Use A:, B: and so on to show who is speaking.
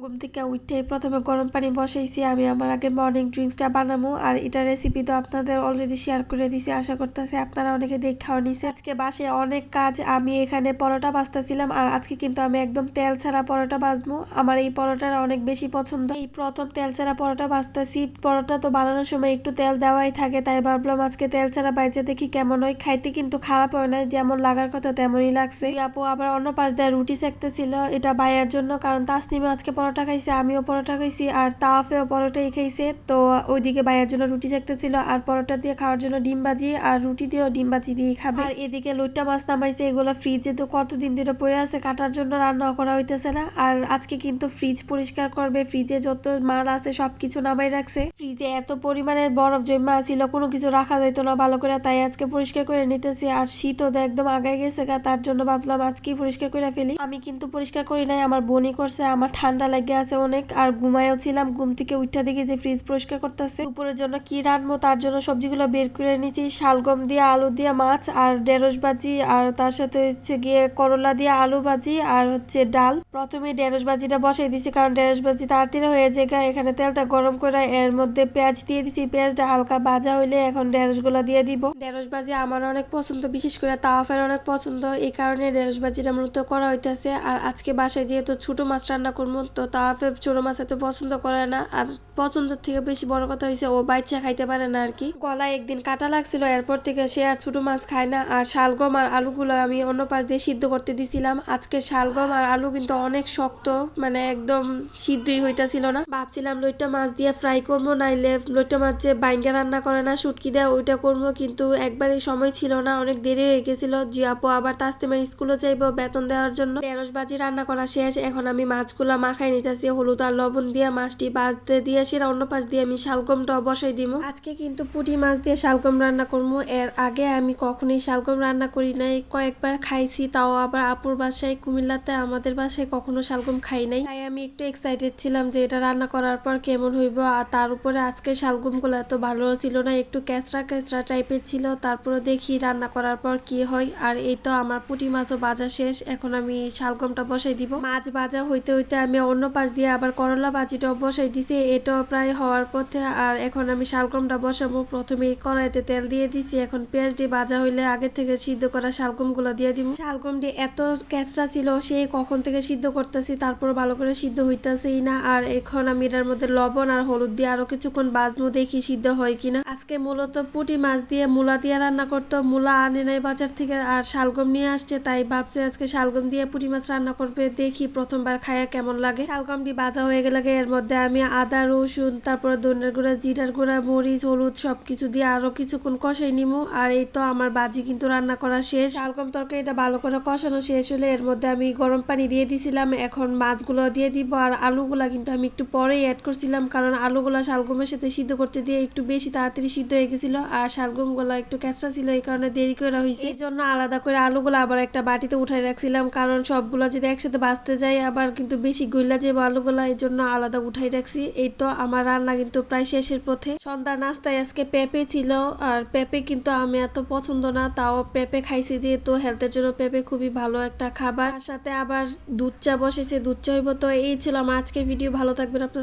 A: ঘুম থেকে উঠে প্রথমে গরম পানি বসাইছি। আমি আমার আগে মর্নিং ড্রিঙ্কসটা বানাবো, আর এটা রেসিপি তো আপনাদের অলরেডি শেয়ার করে দিছি। আশা করতেছি আপনারা অনেকে দেখাও নিছে। আজকে বাসায় অনেক কাজ, আমি এখানে পরোটা ভাজতেছিলাম, আর আজকে কিন্তু আমি একদম তেল ছাড়া পরোটা ভাজবো। আমার এই পরোটাটা অনেক বেশি পছন্দ। এই প্রথম তেল ছাড়া পরোটা ভাজতেছি। পরোটা তো বানানোর সময় একটু তেল দেওয়াই থাকে, তাই ভাবলাম আজকে তেল ছাড়া বাইচে দেখি কেমন হয়। খাইতে কিন্তু খারাপ হয় না, যেমন লাগার কথা তেমনই লাগছে। আপু আবার অন্য পাশ দিয়ে রুটি সেকতেছিল, এটা বাইরের জন্য, কারণ তাসনিমে আজকে পরোটা খাইছে, আমিও পরোটা খাইছি, আর তাওয়াফেও পরোটাই খাইছে। তো ওইদিকে বাইরের জন্য রুটি সেকতেছিল, আর পরোটা দিয়ে খাওয়ার জন্য ডিম ভাজি, আর রুটি দিয়েও ডিম ভাজি দিয়ে খাবে। আর এদিকে লইট্টা মাছ নামাইছে, এগুলো ফ্রিজে তো কতদিন ধরে পড়ে আছে, কাটার জন্য রান্না করা হইতেছে না। আর আজকে কিন্তু ফ্রিজ পরিষ্কার করবে, ফ্রিজে যত মাল আছে সবকিছু নামাই রাখছে। ফ্রিজে এত পরিমাণে বরফ জমা ছিল, কোনো কিছু রাখা যাইতো না ভালো করে, তাই আজকে পরিষ্কার করে নিতেছি। আর শীতও একদম আগায় গেছে গা, তার জন্য ভাবলাম আজকেই পরিষ্কার করে ফেলি। আমি কিন্তু পরিষ্কার করি নাই, আমার বোনই করছে। আমার ঠান্ডা লেগে আছে অনেক, আর ঘুমায়ও ছিলাম। ঘুম থেকে উঠা দেখি যে ফ্রিজ পরিষ্কার করতেছে। দুপুরের জন্য কি রান্নবো তার জন্য সবজিগুলো বের করে নিয়েছি। শালগম দিয়ে আলু দিয়ে মাছ, আর ঢেঁড়স ভাজি, আর তার সাথে হচ্ছে গিয়ে করলা দিয়ে আলু ভাজি, আর হচ্ছে ডাল। প্রথমে ঢেঁড়স ভাজিটা বসাই দিছি, কারণ ঢেঁড়স ভাজি তাড়াতাড়ি হয়ে যায়। এখানে তেলটা গরম করে এর মধ্যে পেঁয়াজ দিয়ে দিছি। পেঁয়াজটা হালকা ভাজা হইলে এখন ঢেঁড়স গুলা দিয়ে দিব। ঢেঁড়স ভাজি আমার অনেক পছন্দ, বিশেষ করে তাওয়াফের অনেক পছন্দ, এই কারণে ঢেঁড়স ভাজিটা মূলত করা হইতেছে। আর আজকে বাসায় যেহেতু ছোট মাছ রান্না করবো, তো তাওয়াফে ছোট মাছ এত পছন্দ করে না। আর পছন্দের থেকে বেশি বড় কথা হয়েছে ও বাচ্চা খাইতে পারে না আর কি। গলায় একদিন কাটা লাগছিল, এরপর থেকে সে আর ছোট মাছ খায় না। আর শালগম আর আলুগুলো আমি অন্য পাশ দিয়ে সিদ্ধ করতে দিছিলাম। আজকে শালগম আর আলু কিন্তু অনেক শক্ত, মানে একদম সিদ্ধই হইতাছিল না। ভাবছিলাম লইট্টা মাছ দিয়ে ফ্রাই করবো, নাইলে লইট্টা মাছ যে বাইঙ্গা রান্না করে না শুটকি দেয়, ওইটা করবো, কিন্তু একবারই সময় ছিল না, অনেক দেরি হয়ে গেছিল। জি আপু আবার তাসলিমের স্কুলে যাইবো বেতন দেওয়ার জন্য। ঢেঁড়স ভাজি রান্না করা শেষ, এখন আমি মাছগুলা মাখাই নিতেছি হলুদ আর লবণ দিয়ে। মাছটি ভাজতে দিয়ে সেটা অন্য পাশ দিয়ে আমি শালগমটাও বসাই দিব। আজকে কিন্তু পুঁটি মাছ দিয়ে শালগম রান্না করবো। এর আগে আমি কখনোই শালগম রান্না করি নাই, কয়েকবার খাইছি, তাও আবার আপুর বাসায় কুমিল্লাতে, আমাদের বাসায় কখনো শালগম খাই নাই। তাই আমি একটু এক্সাইটেড ছিলাম যে এটা রান্না করার পর কেমন হইব। আর তার উপরে আজকে শালগম গুলো এত ভালো ছিল না, একটু ক্যাচড়া ক্যাচড়া টাইপের ছিল। তারপরে দেখি রান্না করার পর কি হয়। আর এই তো আমার পুঁটি মাছও ভাজা শেষ, এখন আমি শালগমটা বসাই দিব। মাছ ভাজা হইতে হইতে আমি অন্য পাশ দিয়ে আবার করলা ভাজিটাও বসাই দিছি, এটাও প্রায় হওয়ার পথে। আর এখন আমি শালগমটা বসাবো। প্রথমে কড়াইতে তেল দিয়ে দিছি, এখন পেঁয়াজ দিয়ে ভাজা হইলে আগে থেকে সিদ্ধ করা শালগম গুলো দিয়ে দিব। শালগম দিয়ে এত ক্যাচড়া ছিল, সে কখন থেকে সিদ্ধ করতেছি, তারপর ভালো করে সিদ্ধ হইতেছেই না। আর এখন আমি এটার মধ্যে লবণ আর হলুদ দিয়ে আরো কিছুক্ষণ ভাজবো, দেখি সিদ্ধ হয় কিনা। আজকে মূলত পুঁটি মাছ দিয়ে মূলা দিয়ে রান্না করতো, মূলা আনে নাই বাজার থেকে, আর শালগম নিয়ে আসছে, তাই ভাবছে আজকে শালগম দিয়ে পুঁটি মাছ রান্না করবে। দেখি প্রথমবার খায়া কেমন লাগে। শালগমটি ভাজা হয়ে গেলে এর মধ্যে আমি আদা রসুন, তারপর ধনের গুঁড়া, জিরার গুঁড়া, মরিচ, হলুদ সবকিছু দিয়ে আরো কিছুক্ষণ কষাই নিমু। আর এই তো আমার ভাজি কিন্তু রান্না করা শেষ। শালগম তরকারিটা ভালো করে কষানো শেষ হলে এর মধ্যে আমি গরম পানি দিয়ে দিছিলাম, এখন মাছগুলো দিয়ে দিব। আর আলুগুলা কিন্তু আমি একটু পরেই অ্যাড করছিলাম, কারণ আলুগুলা শালগমের সাথে সিদ্ধ করতে দিয়ে একটু বেশি তাড়াতাড়ি সিদ্ধ হয়ে গেছিল, আর শালগম গুলা একটু ক্যাঁচড়া ছিল, এই কারণে দেরি করে হয়েছে। এই জন্য আলাদা করে আলুগুলো আবার একটা বাটিতে উঠাই রাখছিলাম, কারণ সবগুলা যদি একসাথে ভাজতে যাই আবার কিন্তু বেশি গইলা যাবে আলুগুলা, এই জন্য আলাদা উঠাই রাখছি। এই তো আমার রান্না কিন্তু প্রায় শেষের পথে। সন্ধ্যার নাস্তায় আজকে পেঁপে ছিল, আর পেঁপে কিন্তু আমি এত পছন্দ না, তাও পেঁপে খাইছি, যেহেতু হেলথের জন্য পেঁপে খুবই ভালো একটা খাবার। তার সাথে আবার দুধ চা বসেছে, দুধ চা হইব। তো এই ছিল আমার আজকের ভিডিও, ভালো থাকবেন আপনারা।